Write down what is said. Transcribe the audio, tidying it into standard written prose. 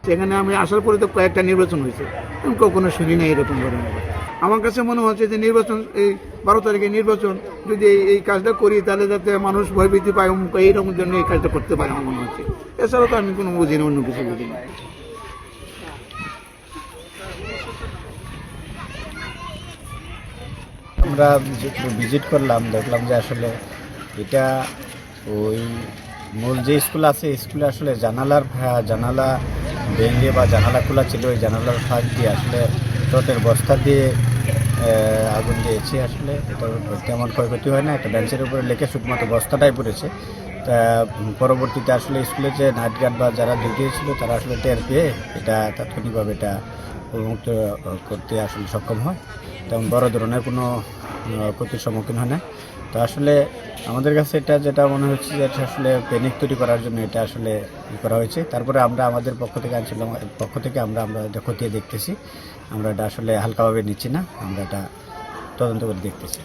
সেখানে আমি আসার পরে তো কয়েকটা নির্বাচন হয়েছে, আমি কখনো শুনি না এরকম ঘটনা। আমার কাছে মনে হচ্ছে যে নির্বাচন, এই 12 তারিখে নির্বাচন যদি এই কাজটা করি তাহলে যাতে মানুষ ভয়ভীতি পায়, এইরকম জন্য এই কাজটা করতে পারে আমার মনে হচ্ছে। এছাড়া তো আমি কোনো বুঝি না, অন্য কিছু বুঝি না। আমরা ভিজিট করলাম, দেখলাম যে আসলে এটা ওই মূল যে স্কুল আছে, স্কুলে আসলে জানালা ভেঙে বা জানালা খোলা ছিল, ওই জানালার ফাঁক দিয়ে আসলে চটের বস্তা দিয়ে আগুন দিয়েছে। আসলে এটা তেমন ক্ষয়ক্ষতি হয় না, একটা বেঞ্চের উপরে লেখে শুধুমাত্র বস্তাটাই পড়েছে। তা পরবর্তীতে আসলে স্কুলে যে নাইট গার্ড বা যারা ডিউটি ছিল তারা আসলে টের পেয়ে এটা তাৎক্ষণিকভাবে এটা উন্মুক্ত করতে আসলে সক্ষম হয়, তেমন বড় ধরনের কোনো ক্ষতির সম্মুখীন হয় না। তো আসলে আমাদের কাছে এটা যেটা মনে হচ্ছে যে এটা আসলে প্যানিক তৈরি করার জন্য এটা আসলে করা হয়েছে। তারপরে আমরা আমাদের পক্ষ থেকে আমরা এটা খতিয়ে দেখতেছি, আমরা এটা আসলে হালকাভাবে নিচ্ছি না, আমরা এটা তদন্ত করে দেখতেছি।